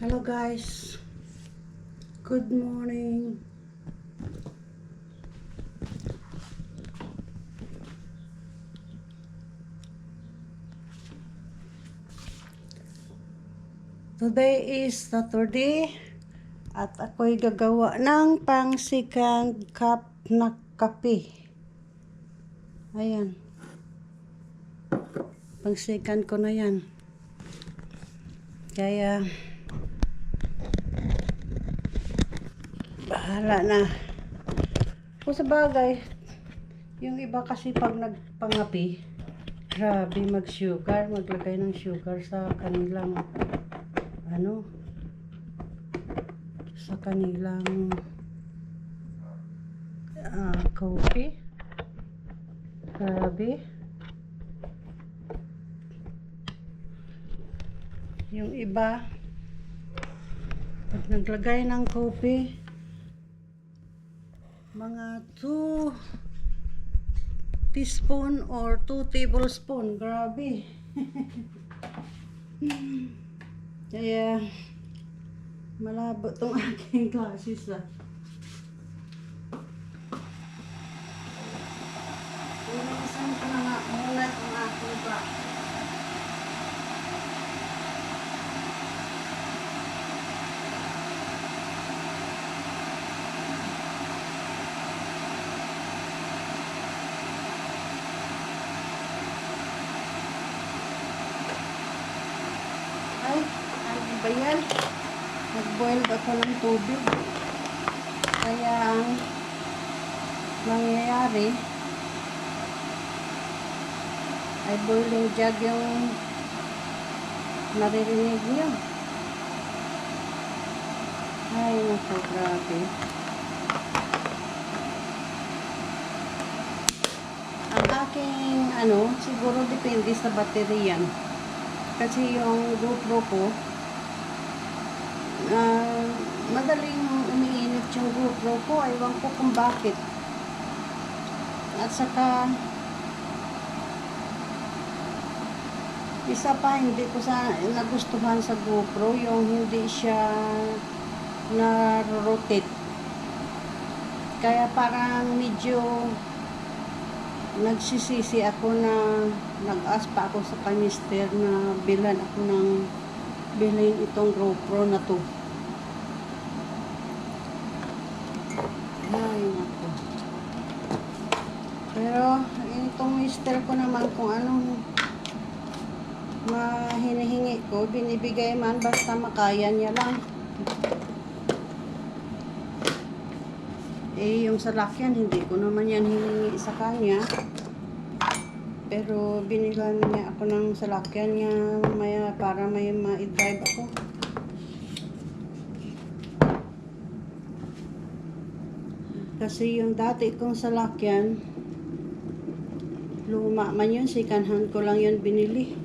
Hello guys, good morning. Today is Saturday at ako'y gagawa ng pangsikang cup na kape. Ayan, pangsikan ko na yan. Kaya bahala na. Kung sa bagay, yung iba kasi pag nagpangapi, grabe mag-sugar, maglagay ng sugar sa kanilang sa kanilang coffee. Grabe. Yung iba, pag naglagay ng coffee, mga 2 teaspoon or 2 tablespoon. Grabe. Kaya malabo tong aking glasses Linisan ko na nga muna itong aking pa. Ay, ano ba yan? Nag-boil ako ng tubig. Kaya ang nangyayari ay boiling jug yung naririnig niyo. Ay, naku, grabe. Ang aking, siguro depende sa battery yan. Kasi yung GoPro ko, madaling umiinit yung GoPro ko. Ewan ko kung bakit. At saka, isa pa, hindi ko nagustuhan sa GoPro, yung hindi siya na-rotate. Kaya parang medyo nagsisisi ako na nag-ask pa ako sa kanister na bilhan ako ng bilhin itong GoPro na to. Ay, naku. Pero itong mister ko naman kung anong hinihingi ko, binibigay man basta makaya niya lang. Yung salakyan, hindi ko naman yan hiningi sa kanya. Pero binigyan niya ako ng salakyan niya para may ma-drive ako. Kasi yung dati kong salakyan, luma man yun, second hand ko lang yun binili.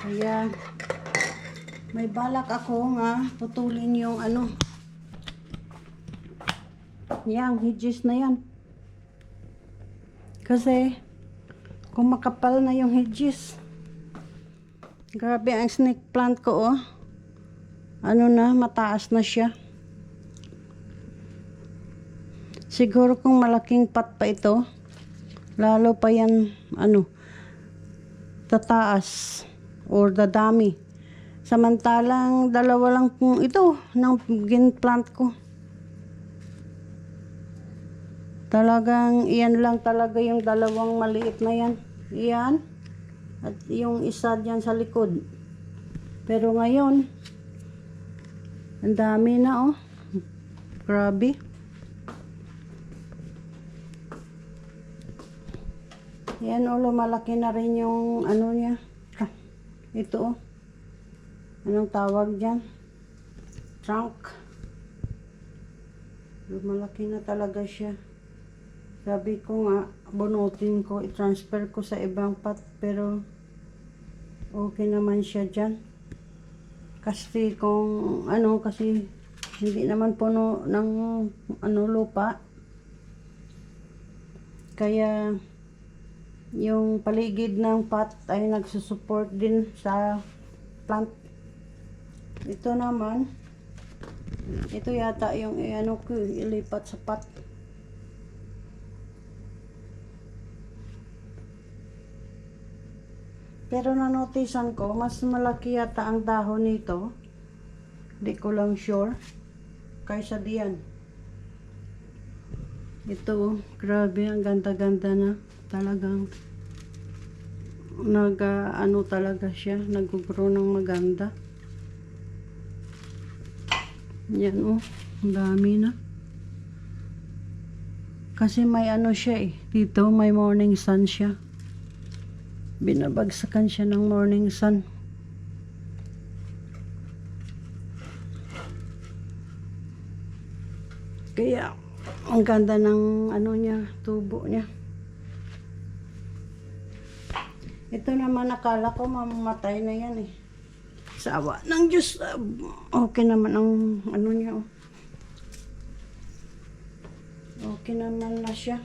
Kaya may balak ako nga putulin yung yang hedges na yan. Kasi kung makapal na yung hedges, grabe ang snake plant ko mataas na siya. Siguro kung malaking pot pa ito, lalo pa yan tataas or dadami. Samantalang dalawa lang ito ng plant ko. Talagang iyan lang talaga yung dalawang maliit na yan. Iyan. At yung isa dyan sa likod. Pero ngayon, ang dami na Grabe. Yan lumalaki na rin yung niya. Ito anong tawag dyan? Trunk. Lumalaki na talaga siya. Sabi ko nga, bunutin ko, i-transfer ko sa ibang pot, pero okay naman siya dyan. Kasi kasi Hindi naman puno ng lupa. Kaya yung paligid ng pot ay nagsusupport din sa plant. Ito naman, ito yata yung ko, ilipat sa pot. Pero nanotisan ko, mas malaki yata ang dahon nito. Di ko lang sure. Kaysa diyan. Ito, grabe, ang ganda-ganda na. Talagang talaga siya, nag-grow ng maganda. Yan ang dami na. Kasi may siya dito may morning sun siya. Binabagsakan siya ng morning sun. Kaya ang ganda ng niya, tubo niya. Ito naman akala ko mamamatay na yan Sawa ng Diyos. Okay naman ang niya Okay naman na siya.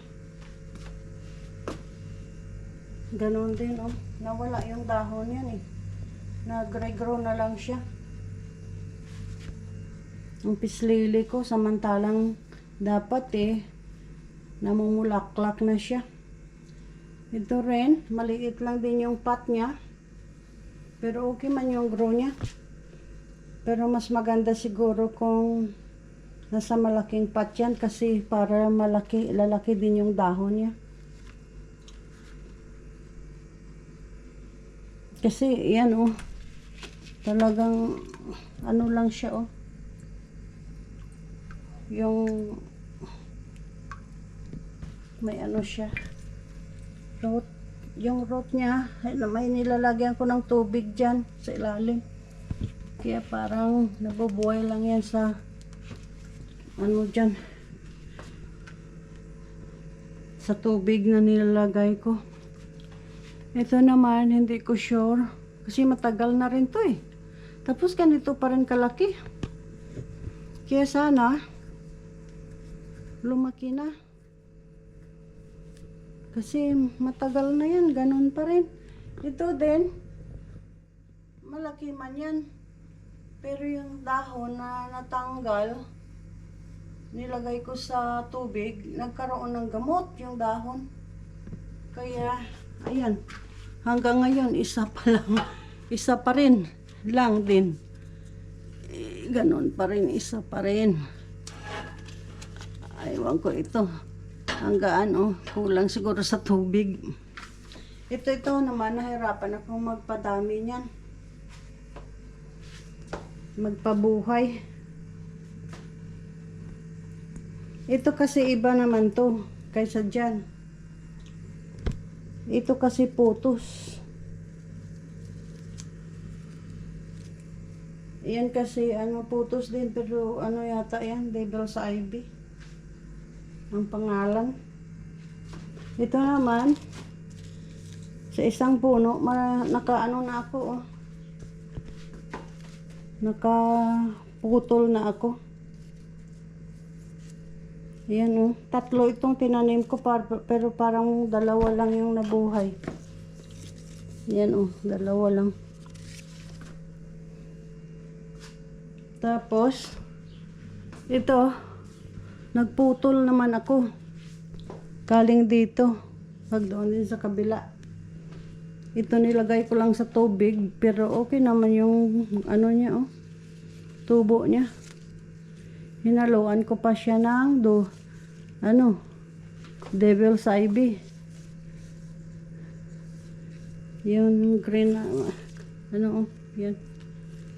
Ganon din nawala yung dahon yan nag-regrow na lang siya. Ang pislili ko samantalang dapat namumulaklak na siya. Ito rin, maliit lang din yung pot niya. Pero okay man yung grow niya. Pero mas maganda siguro kung nasa malaking pot yan kasi para lalaki din yung dahon niya. Kasi yan talagang lang siya yung may siya root. Yung root niya may nilalagyan ko ng tubig dyan sa ilalim, kaya parang nabubuhay lang yan sa dyan sa tubig na nilalagay ko. Ito naman hindi ko sure kasi matagal na rin to tapos ganito pa rin kalaki, kaya sana lumaki na. Kasi matagal na yan, ganun pa rin. Ito din, malaki man yan. Pero yung dahon na natanggal, nilagay ko sa tubig, nagkaroon ng gamot yung dahon. Kaya, ayan. Hanggang ngayon, isa pa rin lang din. Ganun pa rin, isa pa rin. Aywan ko ito. Hanggaan kulang siguro sa tubig. Ito naman, nahirapan akong magpadami niyan. Magpabuhay. Ito kasi iba naman to kaysa dyan. Ito kasi putos. Yan kasi putos din, pero yata yan, Devil's Ivy ang pangalan. Ito naman sa isang puno nakaano na ako nakaputol na ako. Ayan tatlo itong tinanim ko pero parang dalawa lang yung nabuhay. Ayan dalawa lang. Tapos ito nagputol naman ako galing dito pag doon din sa kabila. Ito nilagay ko lang sa tubig pero okay naman yung niya tubo niya. Hinaluan ko pa siya ng Devil's Ivy, yung green yan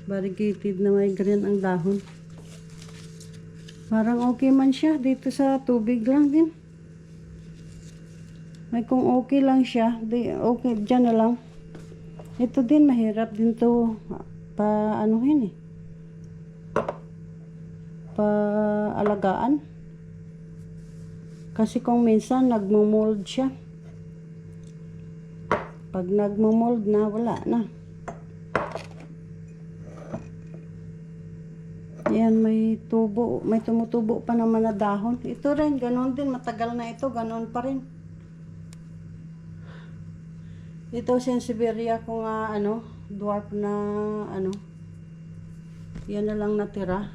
variegated na may green ang dahon. Parang okay man siya dito sa tubig lang din. May kung okay lang siya, okay dyan na lang. Ito din mahirap din to alagaan. Kasi kung minsan nagmo-mold siya. Pag nagmo-mold na, wala na. Ayan, may tubo. May tumutubo pa naman na dahon. Ito rin, ganun din. Matagal na ito, ganun pa rin. Ito, Sansevieria ko nga, ano, dwarf na, ano, yan na lang natira.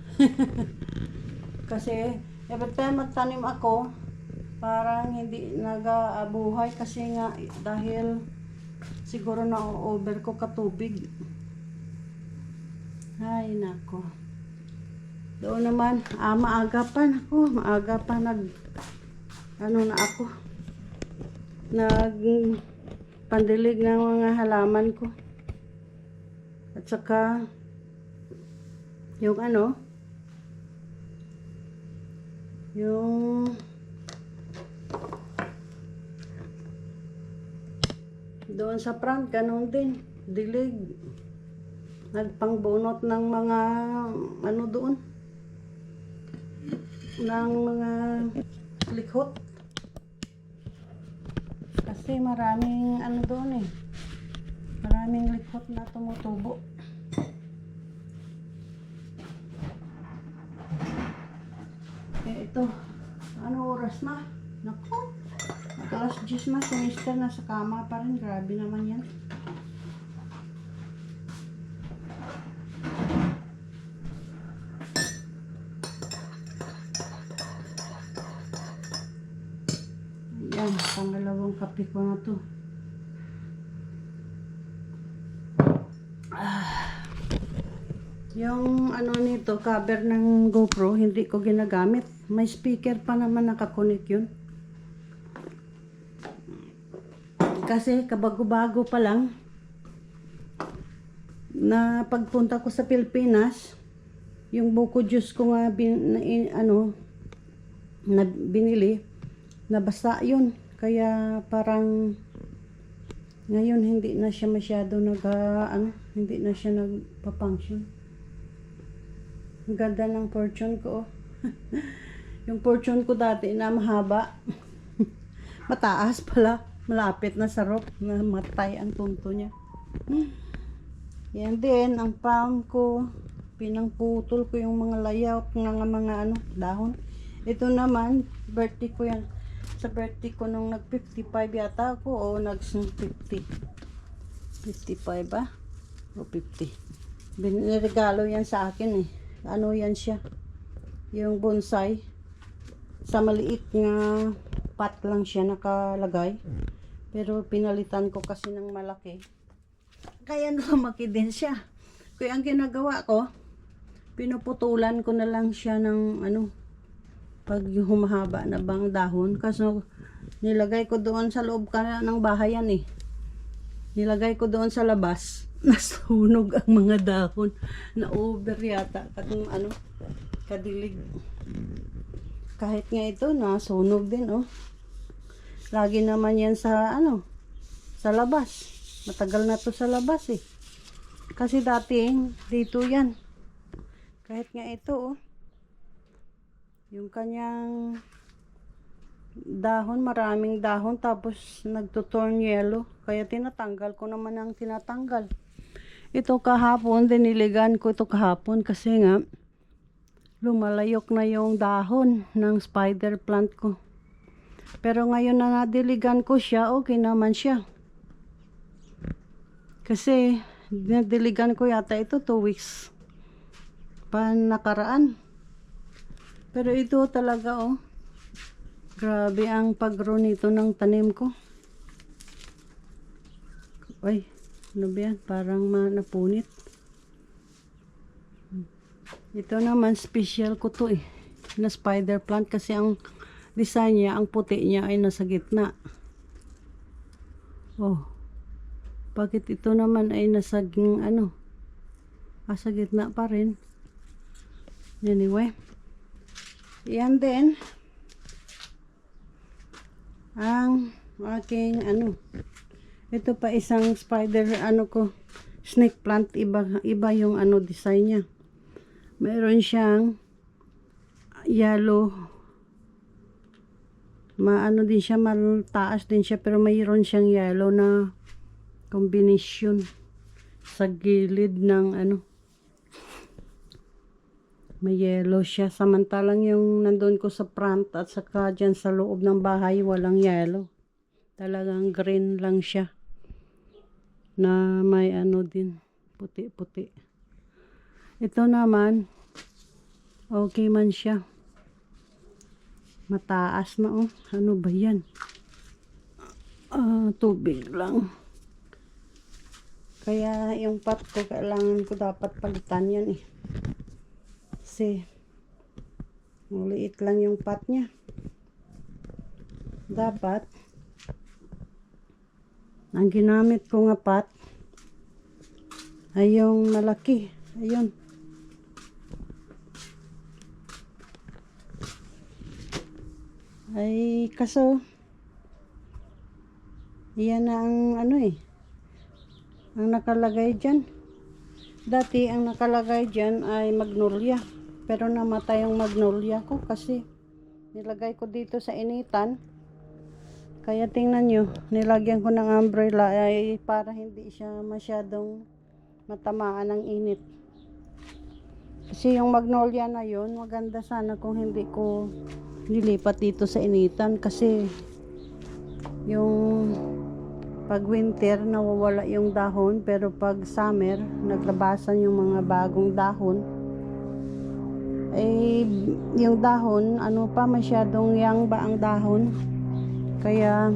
Kasi, every time magtanim ako, parang hindi nag-abuhay kasi nga, dahil siguro na over ko katubig. Ay, nako. Doon naman, maaga pa ano na ako, pandilig ng mga halaman ko. At saka, yung ano, yung doon sa front, ganun din, dilig. Nagpangbunot ng mga, ano doon, ng mga likhot. Kasi maraming ano doon eh. Maraming likhot na tumutubo. Ito. Ano oras na? Naku. Alas 10 na. Si Mister nasa kama pa rin. Grabe naman yan. Yan, pangalawang kape ko na to. Yung ano nito, cover ng GoPro, hindi ko ginagamit. May speaker pa naman nakakunik yun. Kasi kabago-bago pa lang, na pagpunta ko sa Pilipinas, yung buko juice ko nga na binili, nabasa yun. Kaya parang ngayon hindi na siya masyado hindi na siya nagpa-function. Ang ganda ng fortune ko. Yung fortune ko dati na mahaba. Mataas pala. Malapit na sa rope. Namatay ang tunto niya. Yan din, ang palm ko. Pinangputol ko yung mga layout ng mga dahon. Ito naman, birthday ko yan. Sa birthday ko nung nag 55 yata ako o nag 50. 55 ba? O 50. Biniregalo yan sa akin eh. Ano yan siya? Yung bonsai. Sa maliit nga pot lang siya nakalagay. Pero pinalitan ko kasi ng malaki. Kaya lumaki din siya. Kaya ang ginagawa ko, pinuputulan ko na lang siya ng pag humahaba na bang dahon. Kasi nilagay ko doon sa loob ng bahay yan eh. Nilagay ko doon sa labas. Nasunog ang mga dahon. Na over yata. Kadilig. Kahit nga ito, nasunog din oh. Lagi naman yan sa sa labas. Matagal na to sa labas eh. Kasi dating dito yan. Kahit nga ito oh. Yung kanyang dahon, maraming dahon, tapos nagtuturn yellow. Kaya tinatanggal ko naman ang tinatanggal. Ito kahapon, diniligan ko ito kahapon kasi nga lumalayok na yung dahon ng spider plant ko. Pero ngayon na nadiligan ko siya, okay naman siya. Kasi nadiligan ko yata ito 2 weeks pa nakaraan. Pero ito talaga oh. Grabe ang pag-grow nito ng tanim ko. Ay, ano ba yan? Parang napunit. Ito naman, special ko to eh. Na spider plant kasi ang design niya, ang puti niya ay nasa gitna. Oh. Bakit ito naman ay nasa sa gitna pa rin. Anyway. Yan din. Ang aking ito pa isang spider ko snake plant, iba yung design niya. Meron siyang yellow, din siya, mataas din siya, pero mayroon siyang yellow na combination sa gilid ng May yellow siya. Samantalang yung nandun ko sa front at saka dyan sa loob ng bahay, walang yellow. Talagang green lang siya. Na may ano din, puti-puti. Ito naman, okay man siya. Mataas na oh. Ano ba yan? Tubig lang. Kaya yung pot ko, kailangan ko dapat palitan yan eh. Kasi maliit lang yung pot niya. Dapat ang ginamit ko nga pot ay yung malaki. Ayun. Ay kaso yan ang ano eh, ang nakalagay dyan. Dati ang nakalagay dyan ay magnolia, pero namatay yung magnolia ko kasi nilagay ko dito sa initan. Kaya tingnan nyo, nilagyan ko ng umbrella ay para hindi siya masyadong matamaan ng init. Kasi yung magnolia na yun, maganda sana kung hindi ko nilipat dito sa initan kasi yung pag winter nawawala yung dahon, pero pag summer naglabasan yung mga bagong dahon. Eh yung dahon ano pa, masyadong yang ba ang dahon, kaya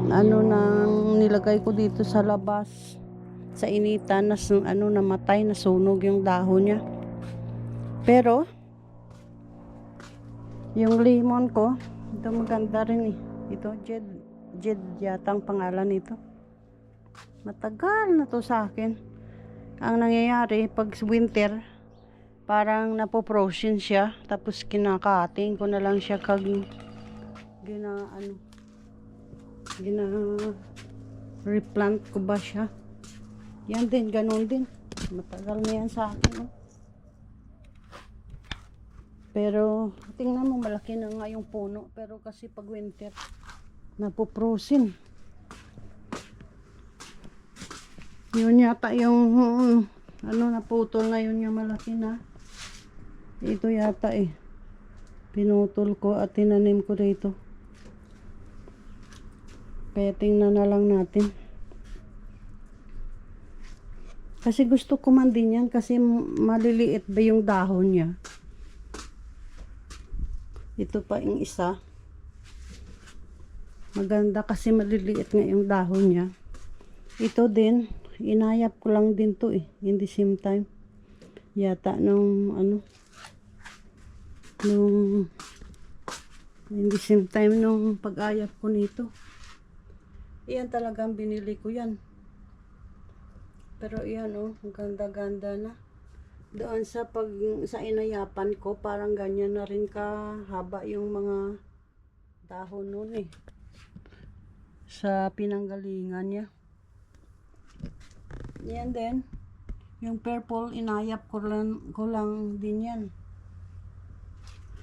ano nang nilagay ko dito sa labas sa initan na ano, namatay, nasunog yung dahon niya. Pero yung lemon ko, ito maganda rin eh. Ito Jed yata ang pangalan nito. Matagal na to sa akin. Ang nangyayari pag winter, parang napo-frozen siya, tapos kinakating ko na lang siya kag replant ko ba siya. Yan din, ganun din. Matagal na yan sa akin. No? Pero tingnan mo, malaki na nga yung puno, pero kasi pag winter napo-frozen. Yun yata yung ano, naputol na yun, yung malaki na. Ito yata eh, pinutol ko at tinanim ko dito. Kaya tingnan na lang natin. Kasi gusto ko man din yan kasi maliliit ba yung dahon niya. Ito pa yung isa. Maganda kasi maliliit nga yung dahon niya. Ito din, inayap ko lang din to eh, in the same time. Yata nung ano, in the same time nung pag-ayap ko nito. Iyan talagang binili ko yan. Pero iyan oh, ang ganda-ganda na. Doon sa inayapan ko, parang ganyan na rin kahaba yung mga dahon nun eh. Sa pinanggalingan niya. Yan din. Yung purple, inayap ko lang din yan.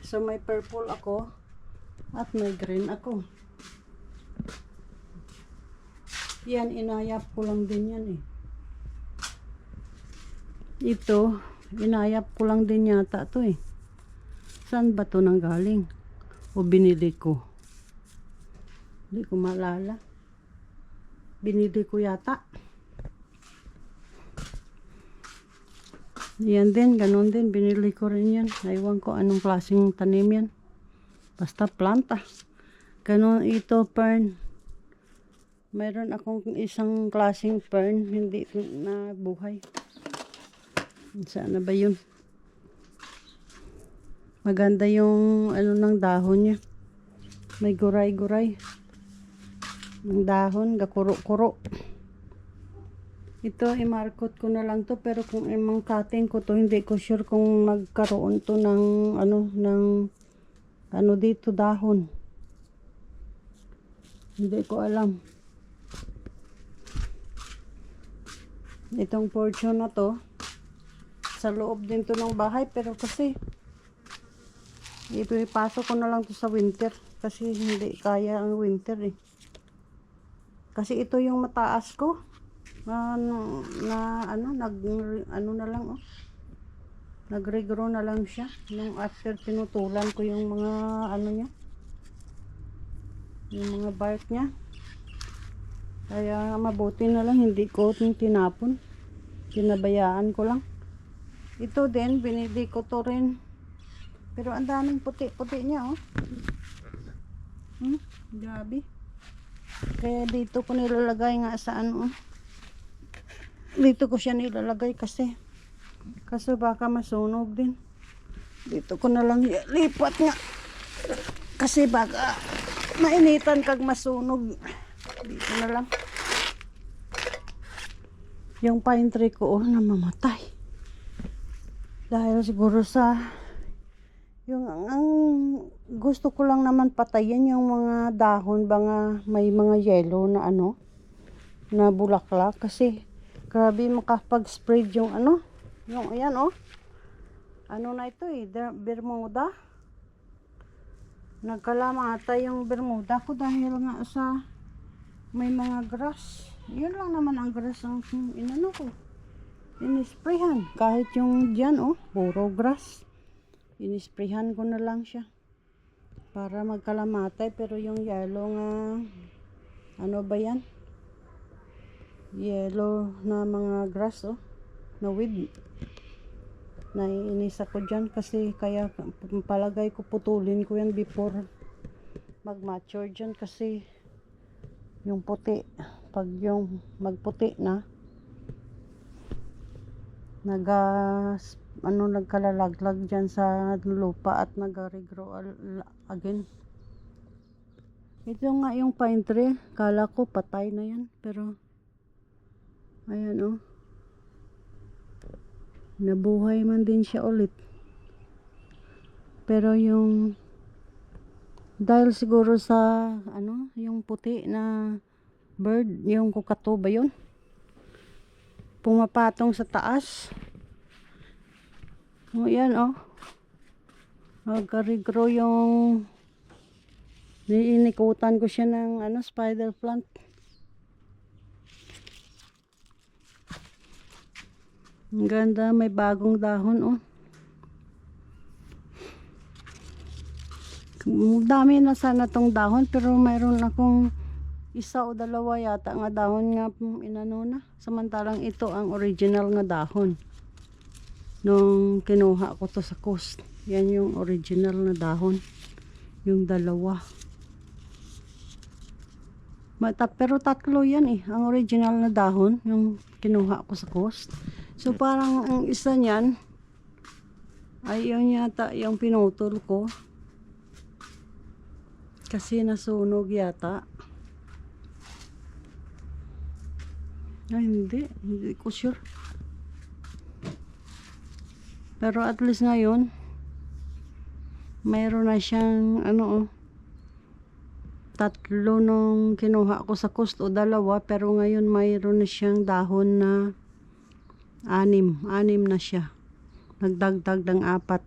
So may purple ako at may green ako. Yan, inayap ko lang din yan eh. Ito, inayap ko lang din yata to eh. Saan ba to nanggaling? O binili ko? Hindi ko maalala. Binili ko yata. Yan din, ganun din. Binili ko rin yan. Naiwan ko anong klaseng tanim yan. Basta planta. Ganun ito, fern. Mayroon akong isang klaseng fern. Hindi na buhay. Saan na ba yun? Maganda yung ano ng dahon niya. May guray-guray. Ang dahon, gakuro-kuro. Ito, i-markot ko na lang to, pero kung imang cutting ko to, hindi ko sure kung magkaroon to ng ano dito, dahon. Hindi ko alam. Itong portion na to, sa loob din to ng bahay, pero kasi ipasok ko na lang to sa winter, kasi hindi kaya ang winter eh. Kasi ito yung mataas ko. Ano na lang oh. Nag-regrow na lang siya. Nung after pinutulan ko yung mga ano niya. Yung mga bark niya. Kaya mabuti na lang hindi ko tinapon. Sinabayaan ko lang. Ito din, binili ko to rin. Pero ang daming puti-puti niya, oh. Grabe. Kaya dito ko nilalagay nga sa ano, oh. Dito ko siya nilalagay kasi baka masunog din. Dito ko na lang lipat nga. Kasi baka mainitan kag masunog. Dito na lang. Yung pine tree ko, oh, namamatay. Dahil siguro sa ang gusto ko lang naman patayin yung mga dahon mga may mga yellow na ano na bulaklak kasi grabe makapag-spread yung ano yung ayan, oh, ano na ito eh, Bermuda. Nagkalamatay yung Bermuda ko dahil nga sa may mga grass. Yun lang naman ang grass ang inano ko, inisprayhan. Kahit yung dyan, oh, puro grass, inisprayhan ko na lang siya para magkalamatay. Pero yung yellow nga ano ba yan, yellow na mga grass, oh, na weed, naiinis ako dyan kasi kaya palagay ko putulin ko yan before mag-mature dyan kasi yung puti, pag yung magputi na nagkalalaglag dyan sa lupa at nag-regrow again. Ito nga yung pine tree, kala ko patay na yan pero ayan, oh, nabuhay man din siya ulit. Pero yung dahil siguro sa ano, yung puti na bird, yung kukato ba yun, pumapatong sa taas. O yan, oh, nag-regrow yung inikutan ko siya ng ano, spider plant. Ang ganda, may bagong dahon, oh. Dami na sana tong dahon pero mayroon akong isa o dalawa yata nga dahon nga inano na. Samantalang ito ang original nga dahon nung kinuha ko to sa coast. Yan yung original na dahon, yung dalawa. Pero tatlo yan eh, ang original na dahon yung kinuha ko sa coast. So parang ang isa niyan ay yun yata yung pinutol ko kasi nasunog yata. Ay, hindi ko sure. Pero at least ngayon mayroon na siyang ano, oh, tatlo nung kinuha ko sa coast o dalawa, pero ngayon mayroon na siyang dahon na anim na siya. Nagdagdag ng 4.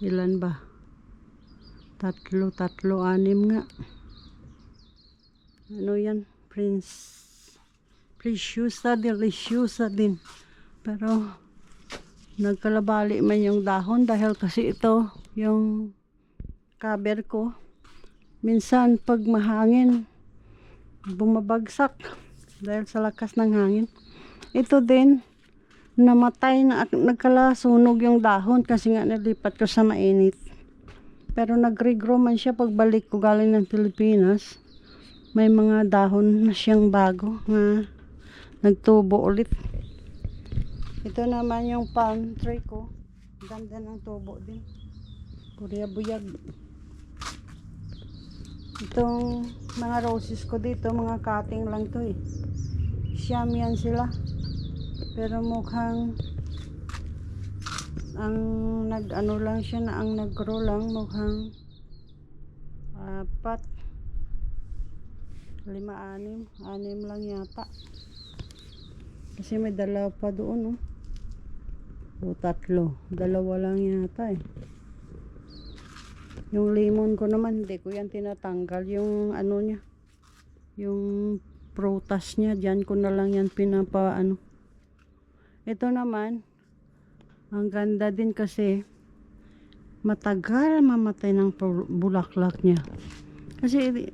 Ilan ba? Tatlo, 6 nga. Ano yan? Preciosa, deliciosa din. Pero nagkalabali man yung dahon dahil kasi ito yung cover ko. Minsan pag mahangin bumabagsak dahil sa lakas ng hangin. Ito din namatay na, nagkalasunog yung dahon kasi nga nalipat ko sa mainit. Pero nag-regrow man siya pagbalik ko galing ng Pilipinas. May mga dahon na siyang bago na nagtubo ulit. Ito naman yung palm tree ko. Ganda ng tubo din. Purya-buyag. Itong mga roses ko dito, mga cutting lang to eh. Siyam yan sila. Pero mukhang ang nag-ano lang siya na ang nag-grow lang mukhang 4, 5, 6 lang yata. Kasi may dalawa pa doon, oh. O 3, 2 lang yata eh. Yung lemon ko naman hindi ko yan tinatanggal yung ano niya, yung prutas niya, diyan ko na lang yan pinapa ano. Ito naman Ang ganda din kasi matagal mamatay ng bulaklak niya. Kasi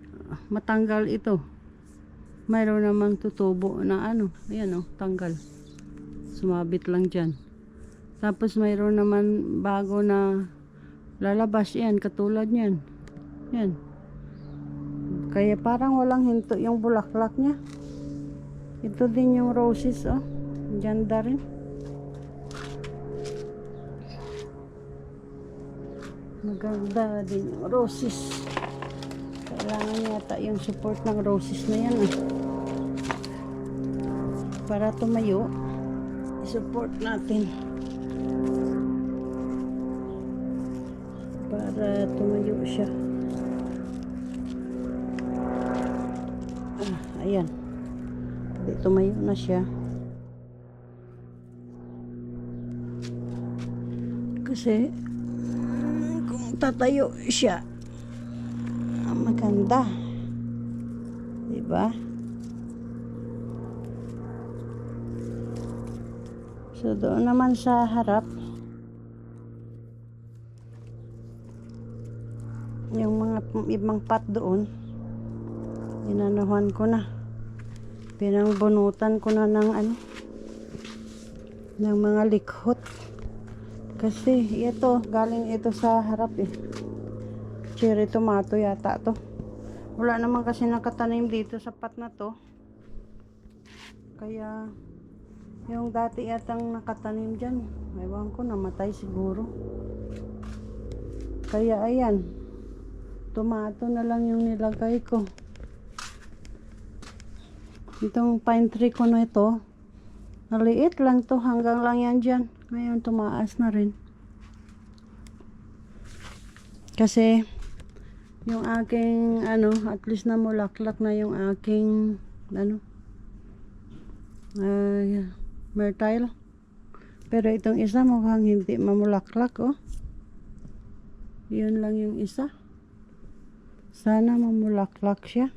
matanggal ito. Mayroon namang tutubo na ano. Ayan tanggal. Sumabit lang dyan. Tapos mayroon naman bago na lalabas yan. Katulad yan. Yan. Kaya parang walang hinto yung bulaklak niya. Ito din yung roses Ganda rin. Maganda din yung roses. Kailangan yata yung support ng roses na yan para tumayo. I-support natin para tumayo siya. Ayan. Hindi, tumayo na siya. Kasi kung tatayo siya, maganda. Diba? So doon naman sa harap, yung mga ibang pot doon, inanuhan ko na. Pinangbunutan ko na ng ng mga likhot. Kasi ito, galing ito sa harap cherry tomato yata to. Wala naman kasi nakatanim dito sa pot na to. Kaya yung dati yatang nakatanim dyan, ewan ko, namatay siguro. Kaya ayan, tomato na lang yung nilagay ko. Itong pine tree ko na ito, maliit lang to, hanggang lang yan dyan. Ngayon tumaas na rin. Kasi yung aking at least na mulaklak na yung aking myrtle. Pero itong isa mukhang hindi mamulaklak Yun lang yung isa. Sana mamulaklak siya.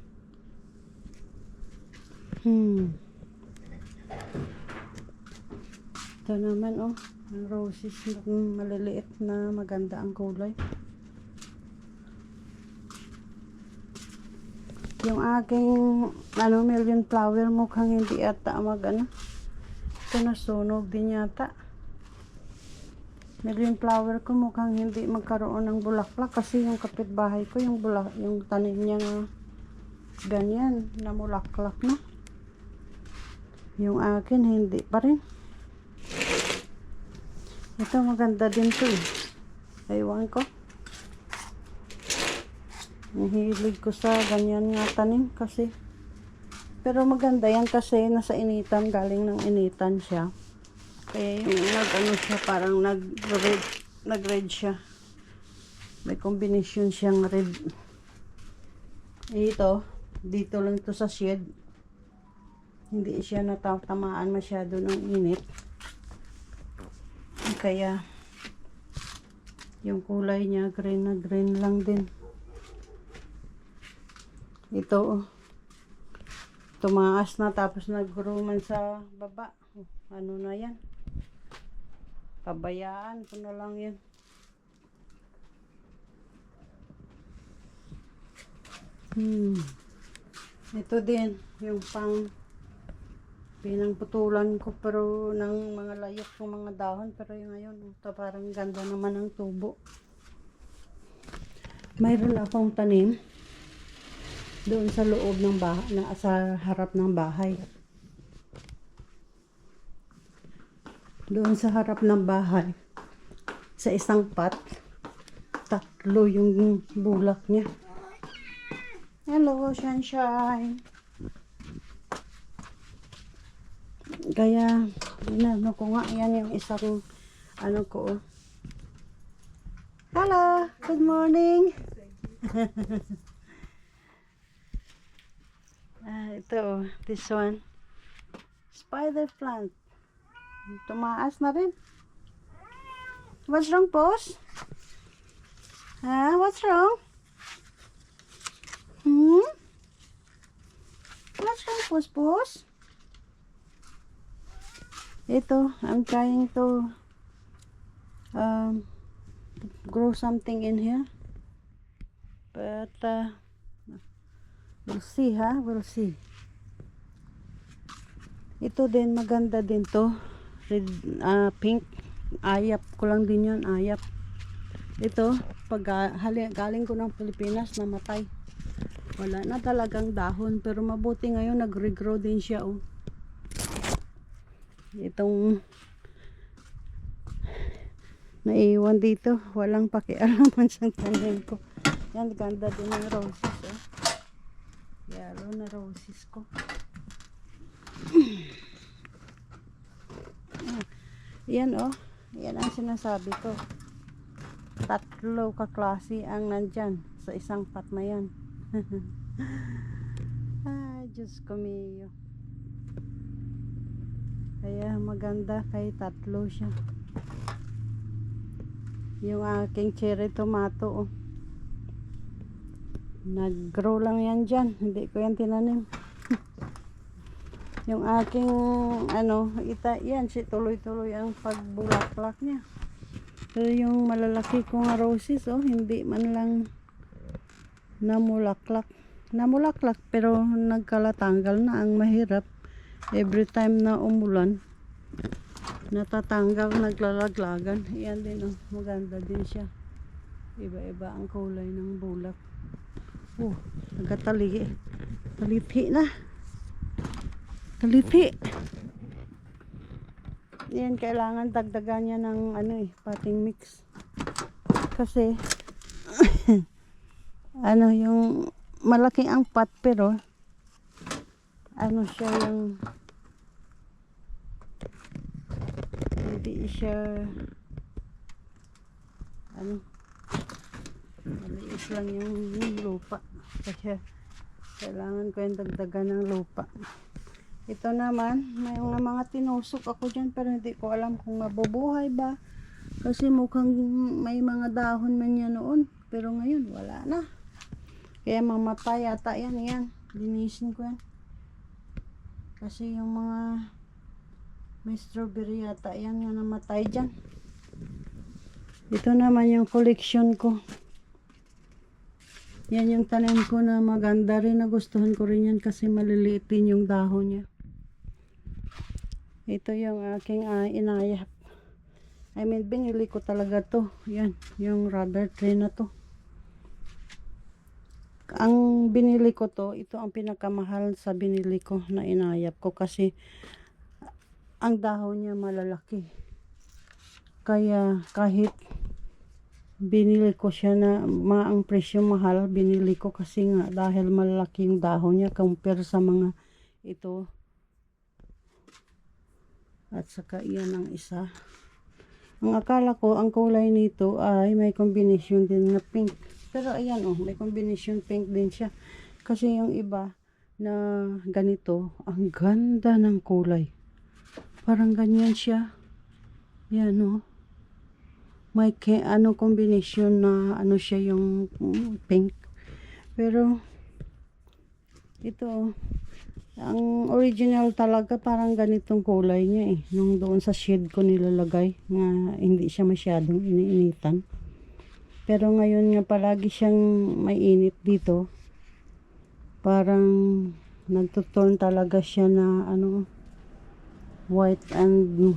Ito naman ang roses maliliit na maganda ang kulay. Yung aking million flower mukhang hindi ata ito nasunog din yata. Million flower ko mukhang hindi magkaroon ng bulaklak kasi yung kapitbahay ko yung tanim niya ganyan na bulaklak na. Yung akin hindi pa rin. Ito maganda din to Aywan ko. Hilig ko sa ganyan nga tanim kasi. Pero maganda yan kasi nasa initan, galing ng initan siya. Kaya yung siya, parang nag-red siya. May combination siyang red. Ito, dito lang to sa shade. Hindi siya natatamaan masyado ng init. Kaya yung kulay niya green na green lang din. Ito tumaas na tapos nag-grow man sa baba. Ano na yan? Pabayaan ko na lang yan. Ito din yung pinangputulan ko pero ng mga layok ng mga dahon, pero yung ngayon ito parang ganda naman ang tubo. Mayroon akong tanim doon sa loob ng bahay, sa harap ng bahay. Doon sa harap ng bahay, sa isang pot, 3 yung bulak niya. Hello, sunshine. Kaya, ko nga, yan yung isang, ko. Hello, good morning. Ito, this one. Spider plant. Tumaas na rin. What's wrong, boss? What's wrong? What's wrong, boss? Ito, I'm trying to um, grow something in here. But we'll see, ha? We'll see. Ito din, maganda din to. Red, pink. Ayap ko lang din yan, ayap. Ito, pag galing ko ng Pilipinas, namatay. Wala na talagang dahon. Pero mabuti ngayon, nag-regrow din siya, oh. Itong naiwan dito, walang pakialaman sa tanim ko. Yan, ganda din ng roses, oh. Yellow na roses ko. Yan, oh. Yan ang sinasabi ko. 3 kaklase ang nandyan sa isang pot na yan. Ay, Diyos ko miyo. Kaya maganda kay 3 siya. Yung aking cherry tomato, oh. Nag-grow lang yan dyan. Hindi ko yan tinanim. Yung aking yan, tuloy-tuloy ang pagbulaklak niya. Pero yung malalaki kong roses, oh, hindi man lang namulaklak. Namulaklak pero nagkalatanggal na. Ang mahirap, every time na umulan, natatanggal, naglalaglagan. Yan din, oh, maganda din siya. Iba-iba ang kulay ng bulak. Oh, nagtatalihi. Talithi na. Talithi. Yan, kailangan dagdagan niya ng potting mix. Kasi yung malaki ang pot, pero siya yung hindi siya maliit lang yung lupa. Kasi kailangan ko yung dagdagan ng lupa. Ito naman, may mga tinusok ako dyan, pero hindi ko alam kung mabubuhay ba. Kasi mukhang may mga dahon man yan noon. Pero ngayon, wala na. Kaya mamatay yata yan. Linisin ko yan. Kasi yung mga may strawberry yata yan nga namatay dyan. Ito naman yung collection ko. Yan yung tanim ko na maganda rin. Nagustuhan ko rin yan kasi maliliit din yung dahon niya. Ito yung aking inayap. Binili ko talaga to. Yan, yung rubber tree na to. Ang binili ko to, ito ang pinakamahal sa binili ko na inayap ko kasi ang dahon niya malalaki. Kaya kahit binili ko siya na ang presyo mahal, binili ko kasi nga dahil malalaki yung dahon niya compare sa mga ito. At saka iyan ang isa. Ang akala ko, ang kulay nito ay may combination din na pink. Pero ayan, oh, may combination pink din siya. Kasi yung iba na ganito, ang ganda ng kulay. Parang ganyan siya. Yan, oh. May combination na siya yung pink. Pero ito, oh. Ang original talaga parang ganitong kulay niya, eh. Nung doon sa shade ko nilalagay nga hindi siya masyadong iniinitan. Pero ngayon nga palagi siyang may init dito. Parang nagtuturn talaga siya na white and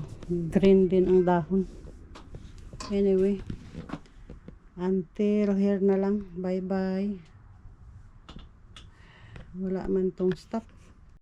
green din ang dahon. Anyway, until here na lang. Bye bye. Wala man tong stop.